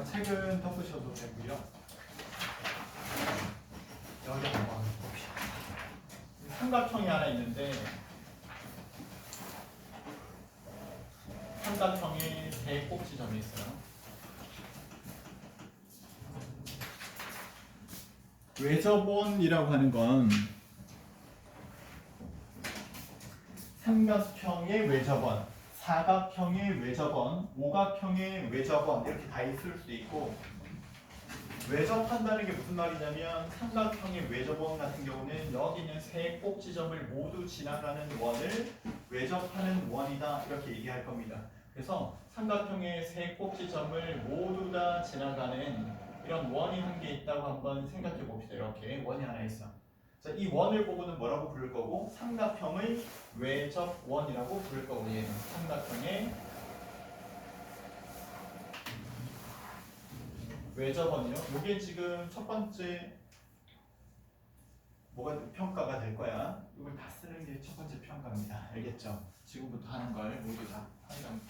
책은 덮으셔도 되고요. 여기 한번 봅시다. 삼각형이 하나 있는데 삼각형에 세 꼭지점이 있어요. 외접원이라고 하는 건 삼각형의 외접원, 사각형의 외접원, 오각형의 외접원 이렇게 다 있을 수 있고, 외접한다는 게 무슨 말이냐면 삼각형의 외접원 같은 경우는 여기 있는 세 꼭지점을 모두 지나가는 원을 외접하는 원이다 이렇게 얘기할 겁니다. 그래서 삼각형의 세 꼭지점을 모두 다 지나가는 이런 원이 한 개 있다고 한번 생각해 봅시다. 이렇게 원이 하나 있어. 자, 이 원을 보고는 뭐라고 부를 거고, 삼각형의 외접원이라고 부를 거고, 얘는 삼각형의 외접원이요. 이게 지금 첫 번째 뭐가 평가가 될 거야. 이걸 다 쓰는 게 첫 번째 평가입니다. 알겠죠? 지금부터 하는 걸 모두 다 하여튼.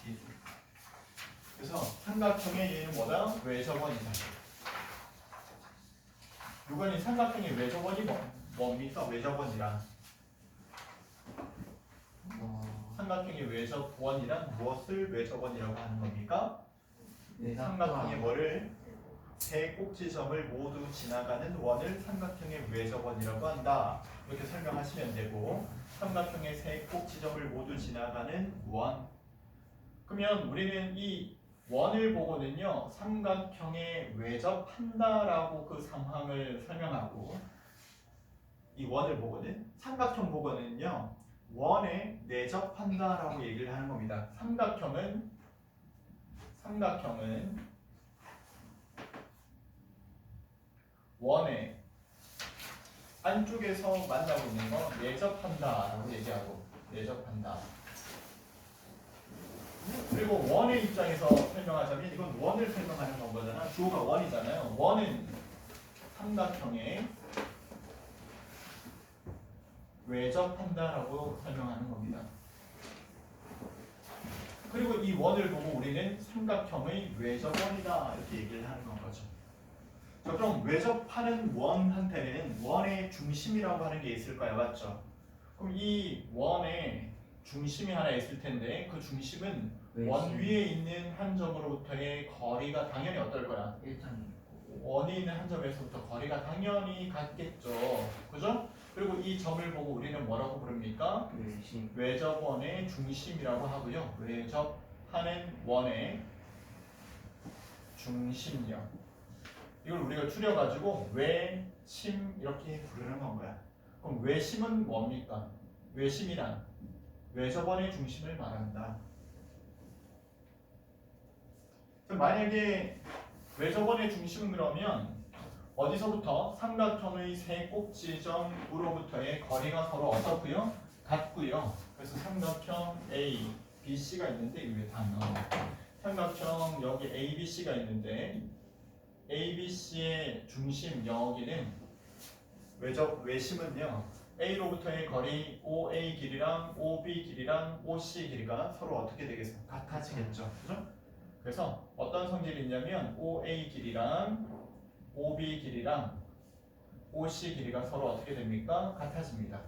그래서 삼각형의 얘는 뭐다? 외접원이다. 이거는 삼각형의 외접원이 뭡니까? 외접원이란 삼각형의 외접원이란 무엇을 외접원이라고 하는 겁니까? 삼각형의 뭐를 세 꼭지점을 모두 지나가는 원을 삼각형의 외접원이라고 한다. 이렇게 설명하시면 되고, 삼각형의 세 꼭지점을 모두 지나가는 원. 그러면 우리는 이 원을 보고는요, 삼각형에 외접한다라고 그 상황을 설명하고, 이 원을 보고는 삼각형 보고는요, 원에 내접한다라고 얘기를 하는 겁니다. 삼각형은 원의 안쪽에서 만나고 있는 거 내접한다라고 얘기하고, 내접한다. 그리고 원의 입장에서 설명하자면 이건 원을 설명하는 건 거잖아. 주어가 원이잖아요. 원은 삼각형에 외접한다라고 설명하는 겁니다. 그리고 이 원을 보고 우리는 삼각형의 외접원이다 이렇게 얘기를 하는 건 거죠. 자, 그럼 외접하는 원한테는 원의 중심이라고 하는 게 있을 거야, 맞죠? 그럼 이 원의 중심이 하나 있을 텐데 그 중심은 원 위에 있는 한 점으로부터의 거리가 당연히 어떨 거야? 원이 있는 한 점에서부터 거리가 당연히 같겠죠. 그죠? 그리고 이 점을 보고 우리는 뭐라고 부릅니까? 외접원의 중심이라고 하고요. 외접하는 원의 중심력. 이걸 우리가 줄여가지고 외심 이렇게 부르는 건 거야. 그럼 외심은 뭡니까? 외심이란 외접원의 중심을 말한다. 만약에 외접원의 중심은 그러면 어디서부터? 삼각형의 세 꼭지점으로부터의 거리가 서로 어떻고요? 같고요. 그래서 삼각형 A, B, C가 있는데 이거 왜 다 안 나와? 삼각형 여기 A, B, C가 있는데 A, B, C의 중심 여기는 외심은요, A로부터의 거리 OA 길이랑 OB 길이랑 OC 길이가 서로 어떻게 되겠어요? 같아지겠죠. 그죠? 그래서 어떤 성질이 있냐면 OA 길이랑 OB 길이랑 OC 길이가 서로 어떻게 됩니까? 같아집니다.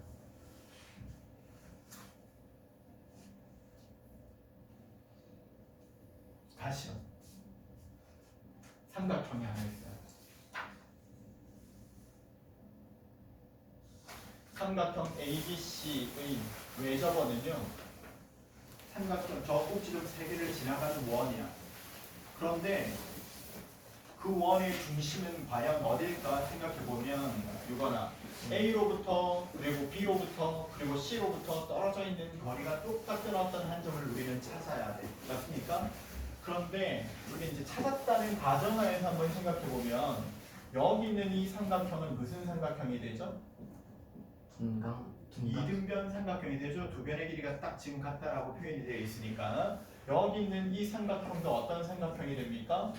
다시요. 삼각형이 하나 있어요. 삼각형 ABC의 외접원은요, 삼각형 저 꼭지점 3개를 지나가는 원이야. 그런데 그 원의 중심은 과연 어딜까 생각해보면 이거나 A로부터 그리고 B로부터 그리고 C로부터 떨어져 있는 거리가 똑같은 어떤 한 점을 우리는 찾아야 돼. 맞습니까? 그런데 우리 이제 찾았다는 가정하에서 한번 생각해보면 여기 있는 이 삼각형은 무슨 삼각형이 되죠? 이등변 삼각형이 되죠. 두 변의 길이가 딱 지금 같다라고 표현이 되어 있으니까 여기 있는 이 삼각형도 어떤 삼각형이 됩니까?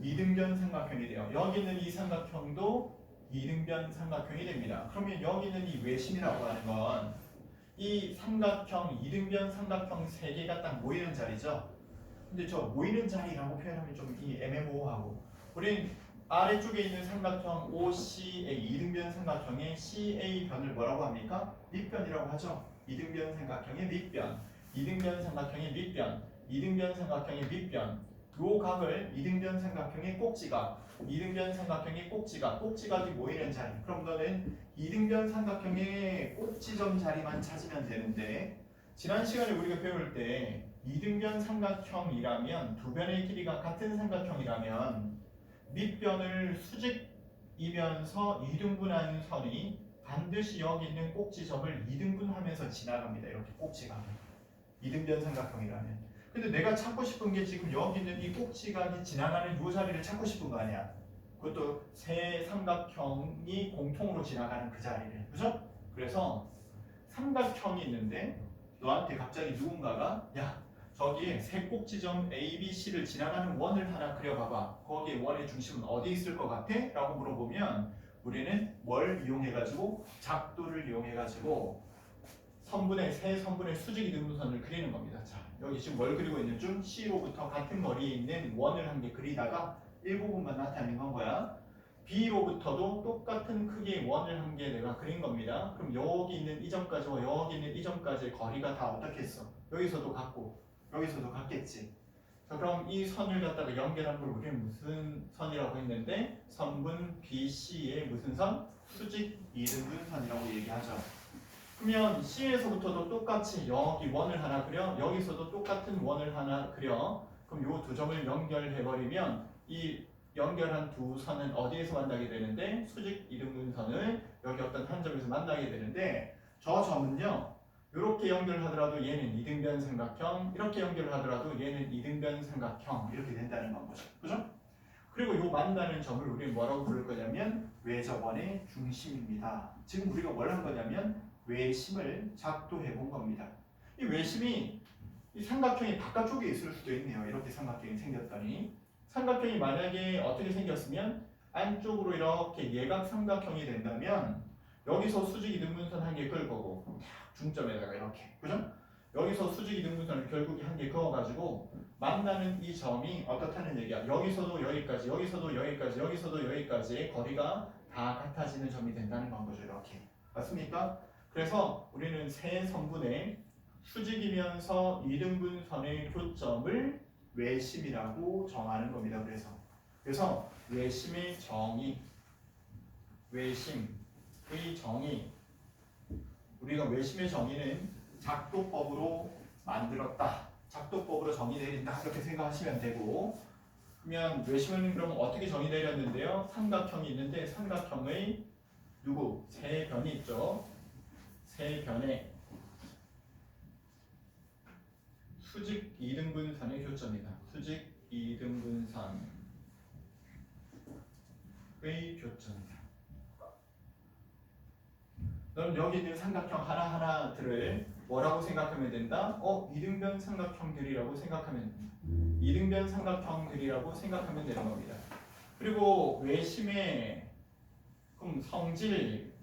이등변 삼각형이 돼요. 여기 있는 이 삼각형도 이등변 삼각형이 됩니다. 그러면 여기 있는 이 외심이라고 하는 건 이 삼각형, 이등변 삼각형 3개가 딱 모이는 자리죠. 근데 저 모이는 자리라고 표현하면 좀 이 애매모호하고 우린 아래쪽에 있는 삼각형 OCA 이등변 삼각형의 CA 변을 뭐라고 합니까? 밑변이라고 하죠. 이등변 삼각형의 밑변, 이등변 삼각형의 밑변, 이등변 삼각형의 밑변. 요 각을 이등변 삼각형의 꼭지각, 이등변 삼각형의 꼭지각이 모이는 자리. 그럼 너는 이등변 삼각형의 꼭지점 자리만 찾으면 되는데 지난 시간에 우리가 배울 때 이등변 삼각형이라면 두 변의 길이가 같은 삼각형이라면 밑변을 수직이면서 이등분하는 선이 반드시 여기 있는 꼭지점을 이등분하면서 지나갑니다. 이렇게 꼭지각이 이등변 삼각형이라면. 근데 내가 찾고 싶은 게 지금 여기 있는 이 꼭지각이 지나가는 이 자리를 찾고 싶은 거 아니야. 그것도 세 삼각형이 공통으로 지나가는 그 자리를. 그죠? 그래서 삼각형이 있는데 너한테 갑자기 누군가가 야 저기 세 꼭지점 A, B, C를 지나가는 원을 하나 그려봐봐. 거기에 원의 중심은 어디 있을 것 같아? 라고 물어보면 우리는 뭘 이용해가지고 작도를 이용해가지고 세 선분의 수직 이등분선을 그리는 겁니다. 자, 여기 지금 뭘 그리고 있는 중 C로부터 같은 거리에 있는 원을 한 개 그리다가 일부분만 나타낸 건 거야. B로부터도 똑같은 크기의 원을 한 개 내가 그린 겁니다. 그럼 여기 있는 이 점까지와 여기 있는 이 점까지의 거리가 다 어떻게 했어? 여기서도 같고 여기서도 같겠지. 자, 그럼 이 선을 갖다가 연결한 걸 우리는 무슨 선이라고 했는데 선분 BC의 무슨 선? 수직 이등분선이라고 얘기하죠. 그러면 C에서부터도 똑같이 여기 원을 하나 그려 여기서도 똑같은 원을 하나 그려 그럼 이 두 점을 연결해버리면 이 연결한 두 선은 어디에서 만나게 되는데 수직 이등분선을 여기 어떤 한 점에서 만나게 되는데 저 점은요 이렇게 연결하더라도 얘는 이등변 삼각형 이렇게 연결하더라도 얘는 이등변 삼각형 이렇게 된다는 건 거죠. 그죠? 그리고 이 만나는 점을 우리는 뭐라고 부를 거냐면 외접원의 중심입니다. 지금 우리가 뭘 한 거냐면 외심을 작도해 본 겁니다. 이 외심이 이 삼각형이 바깥쪽에 있을 수도 있네요. 이렇게 삼각형이 생겼더니 삼각형이 만약에 어떻게 생겼으면 안쪽으로 이렇게 예각 삼각형이 된다면 여기서 수직 이등분선 한 개 끌 거고 중점에다가 이렇게 그죠? 여기서 수직 이등분선을 결국에 한 개 그어가지고 만나는 이 점이 어떻다는 얘기야. 여기서도 여기까지 여기서도 여기까지 여기서도 여기까지의 거리가 다 같아지는 점이 된다는 건 거죠. 이렇게 맞습니까? 그래서 우리는 세 선분의 수직이면서 이등분선의 교점을 외심이라고 정하는 겁니다. 그래서 외심의 정의 우리가 외심의 정의는 작도법으로 만들었다. 작도법으로 정의 내린다. 이렇게 생각하시면 되고 그러면 외심은 그럼 어떻게 정의 내렸는데요? 삼각형이 있는데 삼각형의 세 변이 있죠. 세 변의 수직 이등분선의 교점이다. 수직 이등분선의 교점이다. 그럼 여기 있는 삼각형 하나하나들을 뭐라고 생각하면 된다? 이등변 삼각형들이라고 생각하면 됩니다. 이등변 삼각형들이라고 생각하면 되는 겁니다. 그리고 외심의 그럼 성질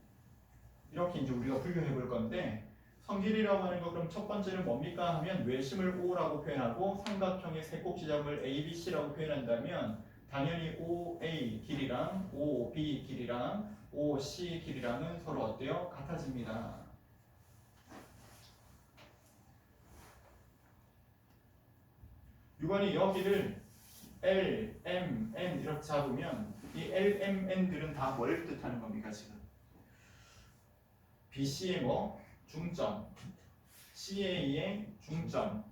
이렇게 이제 우리가 분류해 볼 건데 성질이라고 하는 거 그럼 첫 번째는 뭡니까 하면 외심을 O라고 표현하고 삼각형의 세 꼭지점을 A, B, C라고 표현한다면 당연히 OA 길이랑 OB 길이랑 OC 길이랑은 서로 어때요? 같아집니다. 유관이 여기를 L, M, N 이렇게 잡으면 이 L, M, N들은 다 뭘 뜻하는 겁니까 지금? BC의 중점, CA의 중점,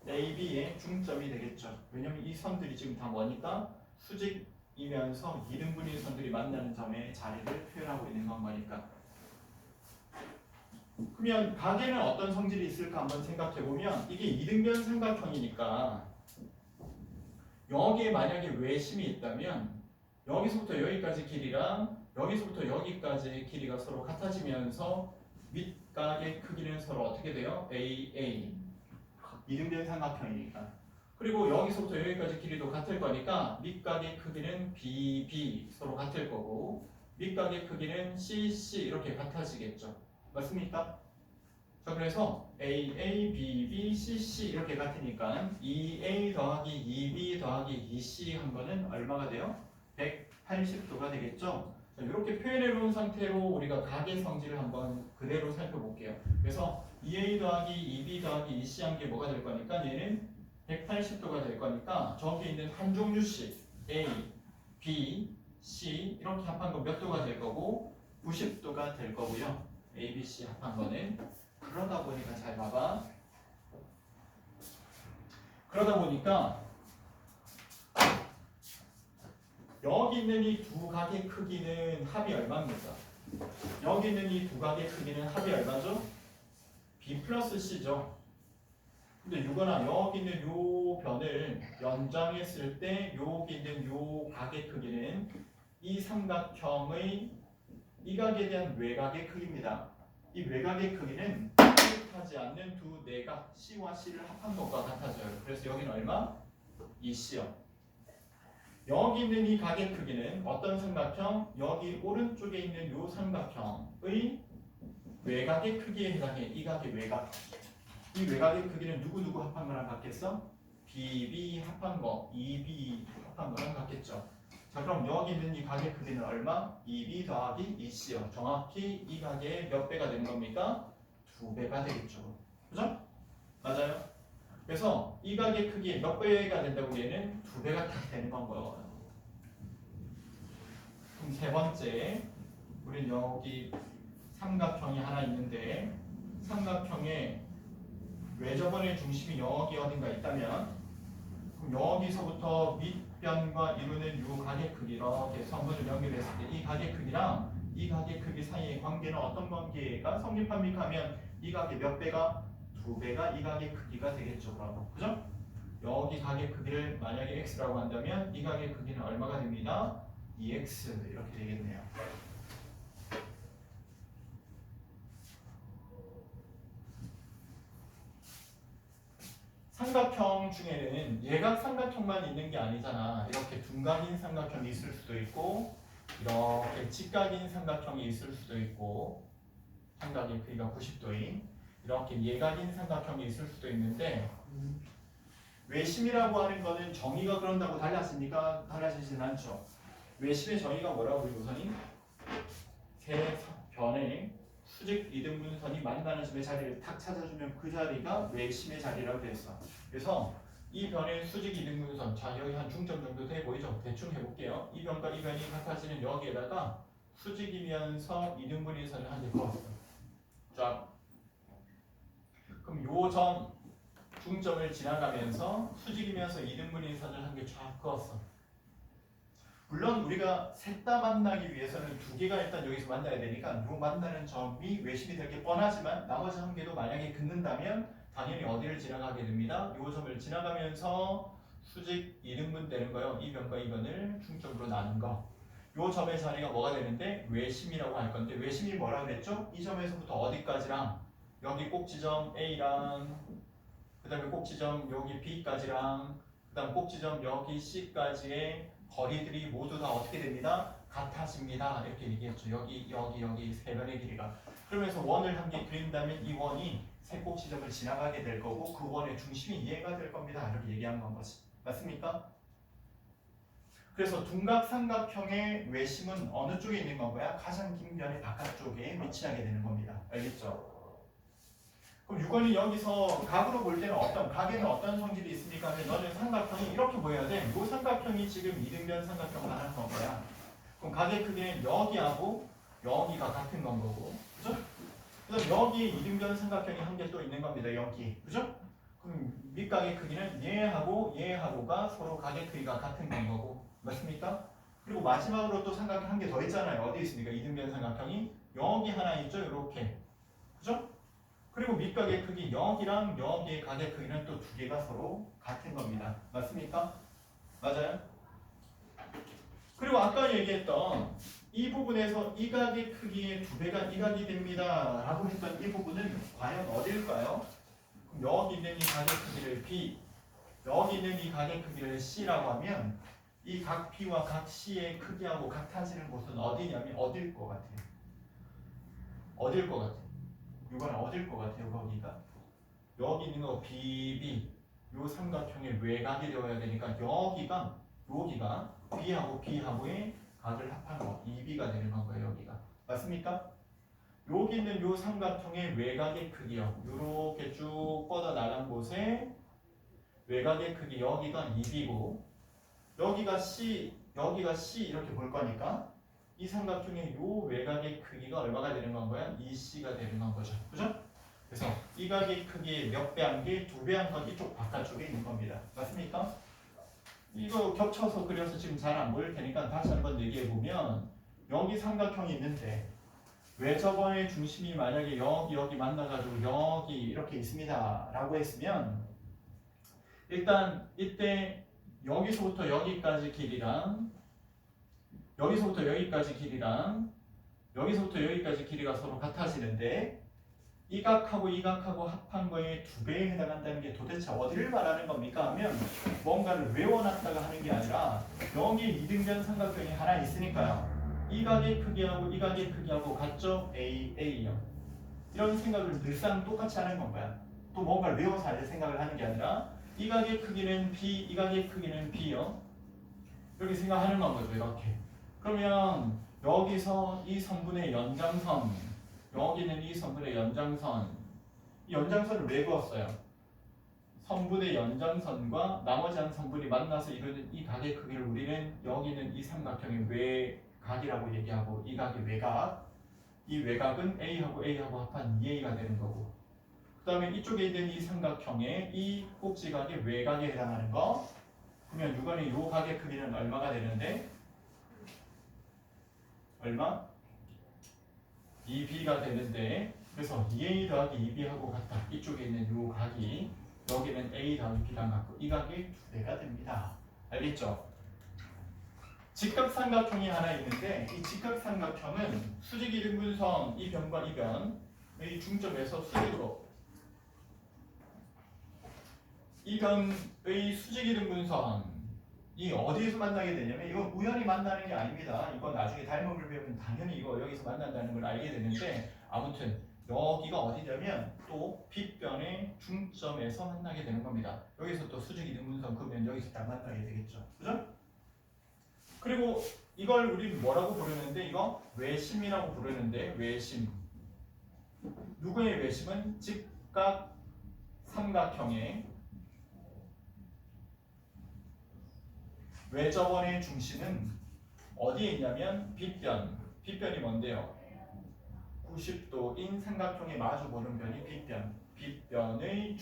AB의 중점이 되겠죠. 왜냐면 이 선들이 지금 다 뭐니까 수직이면서 이등분인 선들이 만나는 점의 자리를 표현하고 있는 건 거니까. 그러면 각에는 어떤 성질이 있을까 한번 생각해 보면 이게 이등변 삼각형이니까 여기에 만약에 외심이 있다면 여기서부터 여기까지 길이랑 여기서부터 여기까지의 길이가 서로 같아지면서 밑각의 크기는 서로 어떻게 돼요? AA 이등변 삼각형이니까. 그리고 여기서부터 여기까지 길이도 같을 거니까 밑각의 크기는 BB 서로 같을 거고 밑각의 크기는 CC 이렇게 같아지겠죠. 맞습니까? 자, 그래서 AA, BB, CC 이렇게 같으니까 2A 더하기 2B 더하기 2C 한 거는 얼마가 돼요? 180도가 되겠죠? 자, 이렇게 표현해 놓은 상태로 우리가 각의 성질을 한번 그대로 살펴볼게요. 그래서 2A 더하기 2B 더하기 2C 한 게 뭐가 될 거니까 얘는 180도가 될 거니까 저기 있는 한 종류씩 A, B, C 이렇게 합한 거 몇 도가 될 거고 90도가 될 거고요. A, B, C 합한 거는 그러다 보니까 잘 봐봐. 그러다 보니까 여기 있는 이 두 각의 크기는 합이 얼마입니까? 여기 있는 이 두 각의 크기는 합이 얼마죠? B 플러스 C죠. 근데 이거나 여기 있는 요 변을 연장했을 때 여기 있는 요 각의 크기는 이 삼각형의 이 각에 대한 외곽의 크기입니다. 이 외곽의 크기는 하지 않는 두 내각 C와 C를 합한 것과 같아져요. 그래서 여기는 얼마? 2C요. 여기 있는 이 각의 크기는 어떤 삼각형? 여기 오른쪽에 있는 요 삼각형의 외곽의 크기에 해당해. 이 각의 외곽. 이 외곽의 크기는 누구 합한 거랑 같겠어? BB 합한 거, EB 합한 거랑 같겠죠. 자, 그럼 여기 있는 이 각의 크기는 얼마? 2B 더하기 2C요. 정확히 이 각의 몇 배가 되는 겁니까? 2배가 되겠죠. 그죠? 맞아요? 그래서 이 각의 크기에 몇 배가 된다고 얘는 2배가 딱 되는 건 거예요. 그럼 세 번째, 우린 여기 삼각형이 하나 있는데 삼각형의 외접원의 중심이 여기 어딘가 있다면 그럼 여기서부터 밑변과 이루는 이 각의 크기 이렇게 선분을 연결했을 때 이 각의 크기랑 이 각의 크기 사이의 관계는 어떤 관계가 성립합니까 하면 이 각의 몇 배가? 2배가 이 각의 크기가 되겠죠. 그럼 그죠? 여기 각의 크기를 만약에 x라고 한다면 이 각의 크기는 얼마가 됩니다? 2x 이렇게 되겠네요. 삼각형 중에는 예각 삼각형만 있는 게 아니잖아. 이렇게 둔각인 삼각형이 있을 수도 있고 이렇게 직각인 삼각형이 있을 수도 있고 삼각의 크기가 90도인 이렇게 예각인 삼각형이 있을 수도 있는데 외심이라고 하는 거는 정의가 그런다고 달라집니까? 달라지진 않죠. 외심의 정의가 뭐라고 우리 우선이? 세 변의 수직 이등분선이 만나는 점의 자리를 탁 찾아주면 그 자리가 외심의 자리라고 됐어. 그래서 이 변의 수직 이등분선, 자 여기 한 중점 정도 돼 보이죠? 대충 해볼게요. 이 변과 이 변이 같아지는 여기에다가 수직이면서 이등분의 선을 한 개 그었어. 쫙. 그럼 요 점 중점을 지나가면서 수직이면서 이등분의 선을 한 개 쫙 그었어. 물론 우리가 셋 다 만나기 위해서는 두 개가 일단 여기서 만나야 되니까 요 만나는 점이 외심이 될 게 뻔하지만 나머지 한 개도 만약에 긋는다면 당연히 어디를 지나가게 됩니다. 요 점을 지나가면서 수직 이등분 되는 거요. 이 변과 이 변을 중점으로 나눈 거. 요 점의 자리가 뭐가 되는데 외심이라고 할 건데 외심이 뭐라 그랬죠? 이 점에서부터 어디까지랑 여기 꼭지점 A랑 그 다음에 꼭지점 여기 B까지랑 그 다음 꼭지점 여기 C까지의 거리들이 모두 다 어떻게 됩니다? 같아집니다. 이렇게 얘기했죠. 여기 세 변의 길이가. 그러면서 원을 한 개 그린다면 이 원이 세 꼭지점을 지나가게 될 거고 그 원의 중심이 얘가 될 겁니다. 이렇게 얘기한 건 거지. 맞습니까? 그래서 둔각 삼각형의 외심은 어느 쪽에 있는 건가요? 가장 긴 변의 바깥쪽에 위치하게 되는 겁니다. 알겠죠? 그럼 6번이 여기서 각으로 볼 때는 각에는 어떤 성질이 있습니까? 하면 너는 삼각형이 이렇게 보여야 돼. 이 삼각형이 지금 이등변 삼각형 하는 건 거야. 그럼 각의 크기는 여기하고 여기가 같은 건 거고, 그죠? 그래서 여기에 이등변 삼각형이 한 개 또 있는 겁니다. 여기, 그죠? 그럼 밑각의 크기는 얘하고가 서로 각의 크기가 같은 건 거고, 맞습니까? 그리고 마지막으로 또 삼각형 한 개 더 있잖아요. 어디 있습니까? 이등변 삼각형이 여기 하나 있죠. 이렇게, 그죠? 그리고 밑각의 크기 여기랑 여기의 각의 크기는 또 두 개가 서로 같은 겁니다. 맞습니까? 맞아요? 그리고 아까 얘기했던 이 부분에서 이 각의 크기의 2배가 이 각이 됩니다 라고 했던 이 부분은 과연 어딜까요? 그럼 여기 있는 이 각의 크기를 B, 여기 있는 이 각의 크기를 C라고 하면 이 각 B와 각 C의 크기하고 같아지는 곳은 어디냐면 어딜 것 같아요? 어딜 것 같아요? 이건 어딜 것 같아요? 거기가 여기 있는 거 BB 요 삼각형의 외곽이 되어야 되니까 여기가 B하고 B하고의 각을 합한 거 2B가 되는 건가요? 여기가 맞습니까? 여기 있는 요 삼각형의 외곽의 크기요. 요렇게 쭉 뻗어 나간 곳에 외곽의 크기 여기가 2B고 여기가 C 이렇게 볼 거니까 이 삼각형의 요 외곽의 크기가 얼마가 되는 건가요? 2C가 되는 건 거죠. 그죠? 그래서 이 각의 크기의 몇 배 한 개, 두 배 한 건 이쪽 바깥쪽에 있는 겁니다. 맞습니까? 이거 겹쳐서 그려서 지금 잘 안 보일 테니까 다시 한번 얘기해 보면 여기 삼각형이 있는데 외접원의 중심이 만약에 여기 만나가지고 여기 이렇게 있습니다 라고 했으면 일단 이때 여기서부터 여기까지 길이랑 여기서부터 여기까지 길이가 서로 같아지는데 이 각하고 이 각하고 합한 거에 두 배에 해당한다는 게 도대체 어디를 말하는 겁니까? 하면 뭔가를 외워놨다가 하는 게 아니라 여기 이등변 삼각형이 하나 있으니까요. 이 각의 크기하고 이 각의 크기하고 같죠? A요. 이런 생각을 늘상 똑같이 하는 건가요? 또 뭔가를 외워서 할 생각을 하는 게 아니라 이 각의 크기는 B, 이 각의 크기는 B요. 이렇게 생각하는 건 거죠. 이렇게. 그러면 여기서 이 선분의 연장선 여기는 이 선분의 연장선 이 연장선을 왜 그었어요? 선분의 연장선과 나머지 한 선분이 만나서 이루는 이 각의 크기를 우리는 여기는 이 삼각형의 외각이라고 얘기하고 이 각의 외각 이 외각은 A하고 합한 2A가 되는 거고 그 다음에 이쪽에 있는 이 삼각형의 이 꼭지각의 외각에 해당하는 거 그러면 이거는 요 각의 크기는 얼마가 되는데 얼마? 2B가 되는데 그래서 2A 더하기 2B하고 같다. 이쪽에 있는 요 각이 여기는 A 더하기 B랑 같고 이 각이 두 배가 됩니다. 알겠죠? 직각삼각형이 하나 있는데 이 직각삼각형은 수직이등분선 이 변과 이 변의 중점에서 수직으로 이 변의 수직이등분선 이 어디에서 만나게 되냐면 이건 우연히 만나는 게 아닙니다. 이건 나중에 닮음을 배우면 당연히 이거 여기서 만난다는 걸 알게 되는데 아무튼 여기가 어디냐면 또 빗변의 중점에서 만나게 되는 겁니다. 여기서 또 수직이등분선 그러면 여기서 딱 만나게 되겠죠. 그죠? 그리고 이걸 우리는 뭐라고 부르는데 이거 외심이라고 부르는데 외심 누구의 외심은 직각 삼각형의 외접원의 중심은 어디에 있냐면 빗변이 뭔데요? 90도인 삼각형에 마주보는 변이 빗변의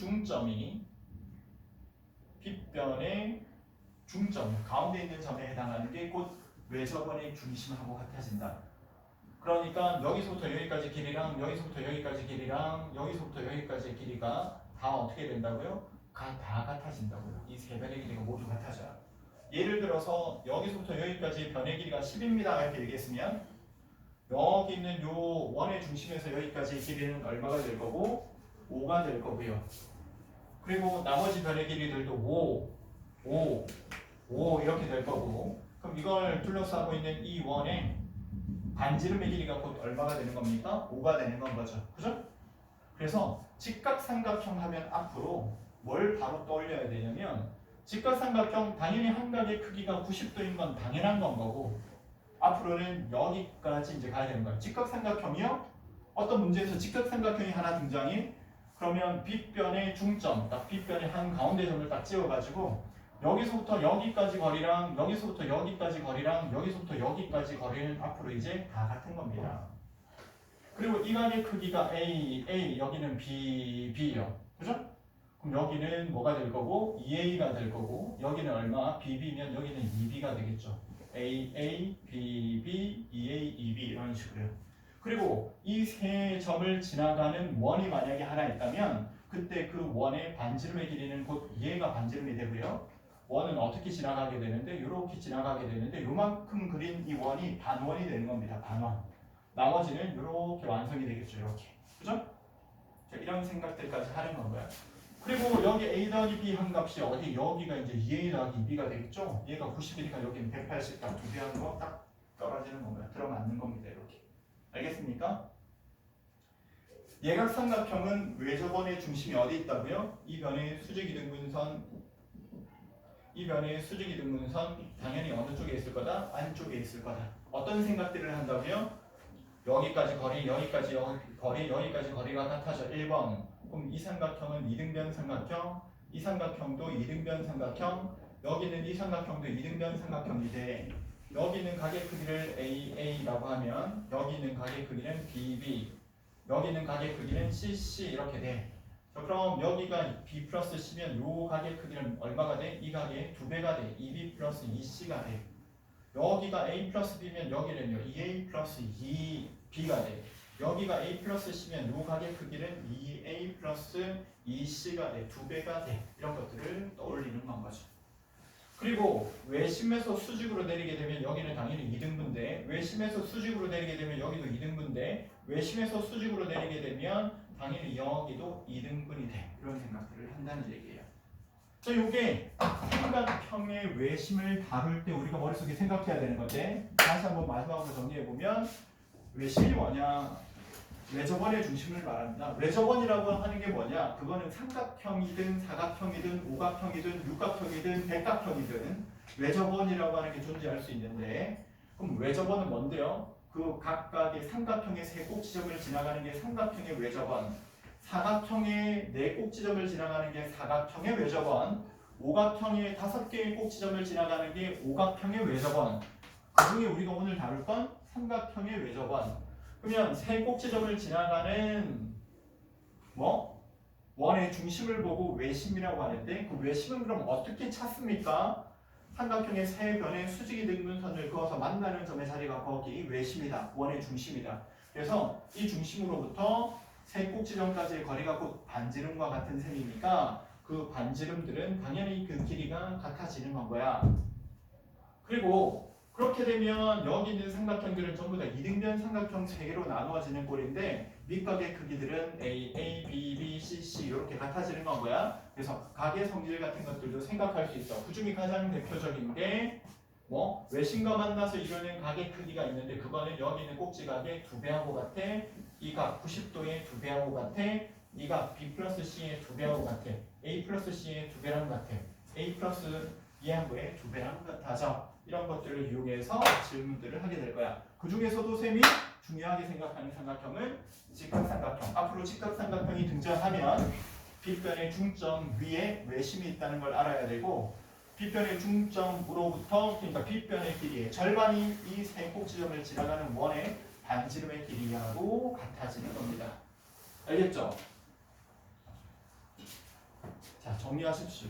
중점 가운데 있는 점에 해당하는 게 곧 외접원의 중심하고 같아진다. 그러니까 여기서부터 여기까지 길이랑 여기서부터 여기까지 길이랑 여기서부터 여기까지의 길이가 다 어떻게 된다고요? 다 같아진다고요. 이 세 변의 길이가 모두 같아져요. 예를 들어서 여기서부터 여기까지 변의 길이가 10입니다 이렇게 얘기했으면 여기 있는 요 원의 중심에서 여기까지의 길이는 얼마가 될 거고 5가 될 거고요. 그리고 나머지 변의 길이들도 5 이렇게 될 거고 그럼 이걸 둘러싸고 있는 이 원의 반지름의 길이가 곧 얼마가 되는 겁니까? 5가 되는 건 거죠. 그죠? 그래서 직각삼각형 하면 앞으로 뭘 바로 떠올려야 되냐면 직각삼각형 당연히 한 각의 크기가 90도인 건 당연한 건 거고 앞으로는 여기까지 이제 가야 되는 거예요. 직각삼각형이요? 어떤 문제에서 직각삼각형이 하나 등장해? 그러면 빗변의 중점, 딱 빗변의 한 가운데 점을 딱 찍어가지고 여기서부터 여기까지 거리랑 여기서부터 여기까지 거리랑 여기서부터 여기까지 거리는 앞으로 이제 다 같은 겁니다. 그리고 이 각의 크기가 A, 여기는 B요. 그죠? 그럼 여기는 뭐가 될 거고 2A가 될 거고 여기는 얼마? BB면 여기는 2B가 되겠죠. AA, BB, 2A, 2B 이런 식으로요. 그리고 이 세 점을 지나가는 원이 만약에 하나 있다면 그때 그 원의 반지름의 길이는 곧 2A가 반지름이 되고요. 원은 어떻게 지나가게 되는데 이렇게 지나가게 되는데 요만큼 그린 이 원이 반원이 되는 겁니다. 반원. 나머지는 이렇게 완성이 되겠죠. 이렇게. 그죠? 자, 이런 생각들까지 하는 건가요? 그리고 여기 A 더하기 B 한 값이 어디? 여기가 이제 2A 더하기 2B가 되겠죠? 얘가 90이니까 여기는 180 딱 두 배 하는 거 딱 떨어지는 건가요? 들어맞는 겁니다. 이렇게. 알겠습니까? 예각삼각형은 외접원의 중심이 어디 있다고요? 이 변의 수직이등분선, 이 변의 수직이등분선 당연히 어느 쪽에 있을 거다? 안쪽에 있을 거다. 어떤 생각들을 한다고요? 여기까지 거리, 여기까지 거리, 여기까지 거리가 같아져. 1번. 그럼 이 삼각형은 이등변 삼각형, 이 삼각형도 이등변 삼각형, 여기는 이 삼각형도 이등변 삼각형인데 여기는 가게 크기를 AA라고 하면 여기는 가게 크기는 BB, 여기는 가게 크기는 CC 이렇게 돼. 자, 그럼 여기가 B 플러스 C면 요 가게 크기는 얼마가 돼? 이 가게 2배가 돼. 2B 플러스 2C가 돼. 여기가 A 플러스 B면 여기는요 2A 플러스 2B가 돼. 여기가 A 플러스 C면 요 가게 크기는 2A 플러스 2C가 돼. 2배가 돼. 이런 것들을 떠올리는 건 거죠. 그리고 외심에서 수직으로 내리게 되면 여기는 당연히 이등분대, 외심에서 수직으로 내리게 되면 여기도 이등분대, 외심에서 수직으로 내리게 되면 당연히 여기도 이등분이 돼. 이런 생각들을 한다는 얘기예요. 자, 요게 삼각형의 외심을 다룰 때 우리가 머릿속에 생각해야 되는 건데 다시 한번 마지막으로 정리해보면 외심이 뭐냐? 외접원의 중심을 말합니다. 외접원이라고 하는 게 뭐냐? 그거는 삼각형이든 사각형이든 오각형이든 육각형이든 백각형이든 외접원이라고 하는 게 존재할 수 있는데 그럼 외접원은 뭔데요? 그 각각의 삼각형의 세 꼭지점을 지나가는 게 삼각형의 외접원, 사각형의 네 꼭지점을 지나가는 게 사각형의 외접원, 오각형의 5개의 꼭지점을 지나가는 게 오각형의 외접원. 그 중에 우리가 오늘 다룰 건 삼각형의 외접원. 그러면 세 꼭지점을 지나가는 원의 중심을 보고 외심이라고 하는데 그 외심은 그럼 어떻게 찾습니까? 삼각형의 세 변의 수직이등분선을 그어서 만나는 점의 자리가 거기 외심이다. 원의 중심이다. 그래서 이 중심으로부터 세 꼭지점까지의 거리가 곧 반지름과 같은 셈이니까 그 반지름들은 당연히 그 길이가 같아지는 건 거야. 그리고 그렇게 되면 여기 있는 삼각형들은 전부 다 이등변 삼각형 3개로 나누어지는 꼴인데 밑각의 크기들은 A, A, B, B, C, C 이렇게 같아지는 건 거야. 그래서 각의 성질 같은 것들도 생각할 수 있어. 그 중에 가장 대표적인 게 외심과 만나서 이루는 각의 크기가 있는데 그거는 여기 있는 꼭지각의 2배하고 같아. 이 각 90도의 2배하고 같아. 이 각 B 플러스 C의 2배하고 같아. A 플러스 C의 2배랑 같아. A 플러스 B하고의 2배랑 같아져. 이런 것들을 이용해서 질문들을 하게 될 거야. 그 중에서도 쌤이 중요하게 생각하는 삼각형은 직각삼각형. 앞으로 직각삼각형이 등장하면 빗변의 중점 위에 외심이 있다는 걸 알아야 되고 빗변의 중점으로부터 그러니까 빗변의 길이의 절반이 이 세 꼭지점을 지나가는 원의 반지름의 길이하고 같아지는 겁니다. 알겠죠? 자, 정리하십시오.